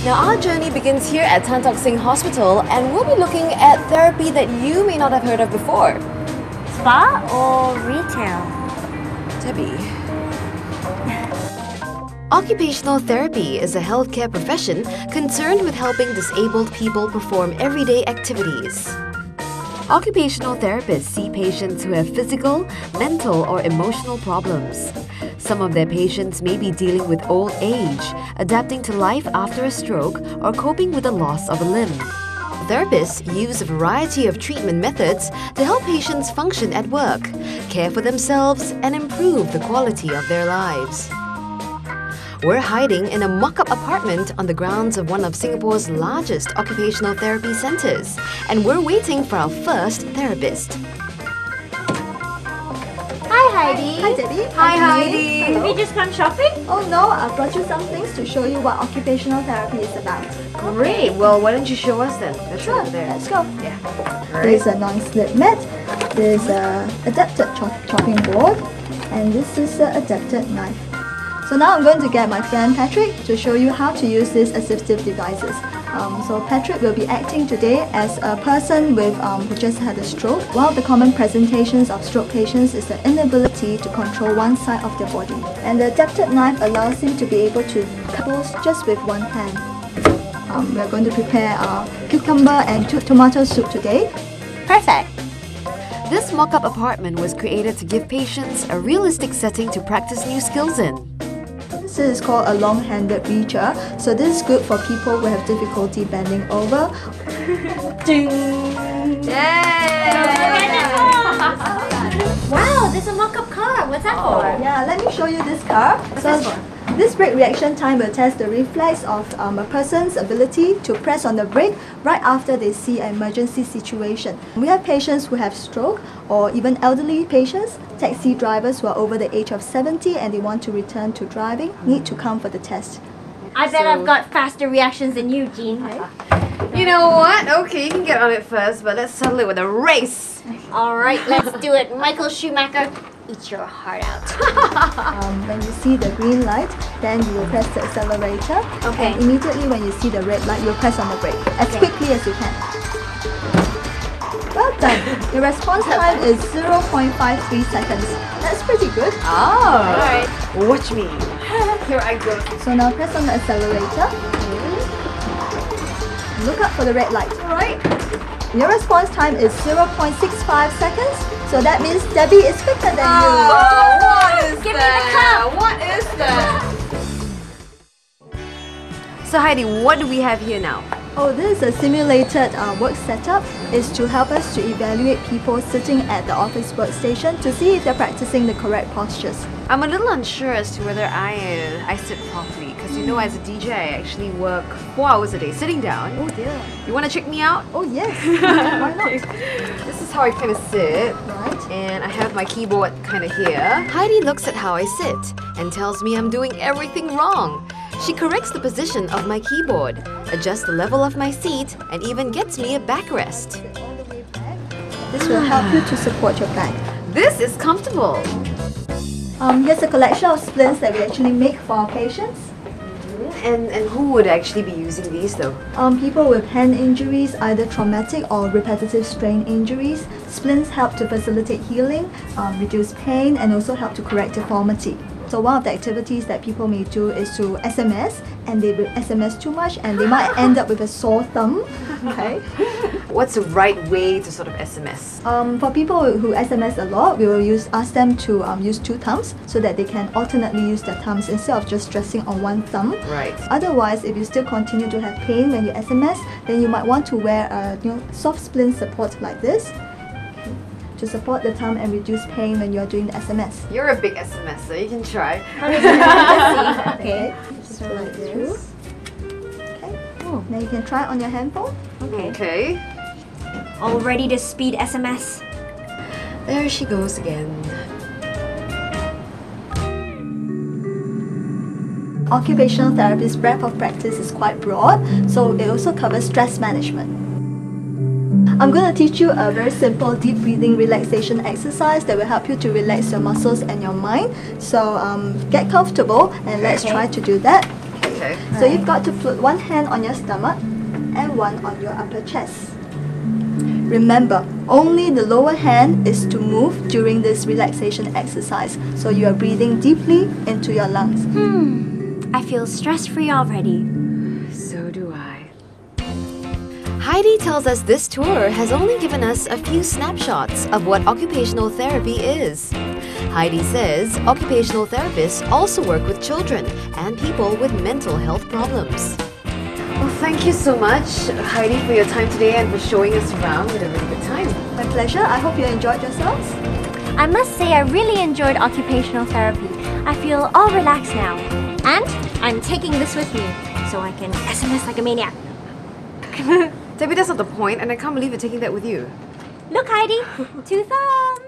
Now our journey begins here at Tan Tock Seng Hospital, and we'll be looking at therapy that you may not have heard of before. Spa or retail? Debbie. Occupational therapy is a healthcare profession concerned with helping disabled people perform everyday activities. Occupational therapists see patients who have physical, mental, or emotional problems. Some of their patients may be dealing with old age, adapting to life after a stroke, or coping with the loss of a limb. Therapists use a variety of treatment methods to help patients function at work, care for themselves, and improve the quality of their lives. We're hiding in a mock-up apartment on the grounds of one of Singapore's largest occupational therapy centres, and we're waiting for our first therapist. Hi Heidi. Hi Debbie. Hi Heidi. Have you just come shopping? Oh no, I brought you some things to show you what occupational therapy is about. Great. Well, why don't you show us then? Sure, let's go. Yeah. There's a non-slip mat, there's a adapted chopping board, and this is an adapted knife. So now I'm going to get my friend Patrick to show you how to use these assistive devices. So Patrick will be acting today as a person with who just had a stroke. One of the common presentations of stroke patients is the inability to control one side of their body. And the adapted knife allows him to be able to cut those just with one hand. We're going to prepare cucumber and tomato soup today. Perfect. This mock-up apartment was created to give patients a realistic setting to practice new skills in. This is called a long-handed reacher. So this is good for people who have difficulty bending over. Ding! Wow, there's a mock-up car. What's that for? Yeah, let me show you this car. This brake reaction time will test the reflex of a person's ability to press on the brake right after they see an emergency situation. We have patients who have stroke or even elderly patients, taxi drivers who are over the age of 70 and they want to return to driving, need to come for the test. I bet I've got faster reactions than you, Jean. You know what? Okay, you can get on it first, but let's settle it with a race. Alright, let's do it. Michael Schumacher, eat your heart out. When you see the green light, then you will press the accelerator. Okay. And immediately when you see the red light, you'll press on the brake as quickly as you can. Well done. The response time is 0.53 seconds. That's pretty good. Oh, Alright. watch me. Here I go. So now press on the accelerator. Look up for the red light. Alright. Your response time is 0.65 seconds. So that means Debbie is quicker than you. What is Give me the cup. What is that? So Heidi, what do we have here now? Oh, this is a simulated work setup. It's to help us to evaluate people sitting at the office workstation to see if they're practicing the correct postures. I'm a little unsure as to whether I sit properly, because you know, as a DJ I actually work 4 hours a day sitting down. Oh dear. You want to check me out? Oh yes. Why not? This is how I kind of sit. Right. And I have my keyboard kind of here. Heidi looks at how I sit and tells me I'm doing everything wrong. She corrects the position of my keyboard, adjusts the level of my seat, and even gets me a backrest. All the way back. This will help you to support your back. This is comfortable. Here's a collection of splints that we actually make for our patients. And who would actually be using these though? People with hand injuries, either traumatic or repetitive strain injuries. Splints help to facilitate healing, reduce pain, and also help to correct deformity. So one of the activities that people may do is to SMS, and they will SMS too much and they might end up with a sore thumb. Okay. What's the right way to sort of SMS? For people who SMS a lot, we will ask them to use two thumbs so that they can alternately use their thumbs instead of just stressing on one thumb. Right. Otherwise, if you still continue to have pain when you SMS, then you might want to wear a soft splint support like this to support the thumb and reduce pain when you are doing the SMS. You're a big SMS, so you can try. Okay. Just like this. Okay. Now you can try it on your handphone. Okay. All ready to speed SMS. There she goes again. Occupational therapy's breadth of practice is quite broad, so it also covers stress management. I'm going to teach you a very simple deep breathing relaxation exercise that will help you to relax your muscles and your mind. So get comfortable and let's try to do that. Okay. So you've got to put one hand on your stomach and one on your upper chest. Remember, only the lower hand is to move during this relaxation exercise. So you are breathing deeply into your lungs. I feel stress-free already. So do I. Heidi tells us this tour has only given us a few snapshots of what occupational therapy is. Heidi says occupational therapists also work with children and people with mental health problems. Well, thank you so much, Heidi, for your time today and for showing us around. We had a really good time. My pleasure. I hope you enjoyed yourselves. I must say I really enjoyed occupational therapy. I feel all relaxed now. And I'm taking this with me so I can SMS like a maniac. Debbie, that's not the point, and I can't believe you're taking that with you. Look, Heidi, 2 thumbs.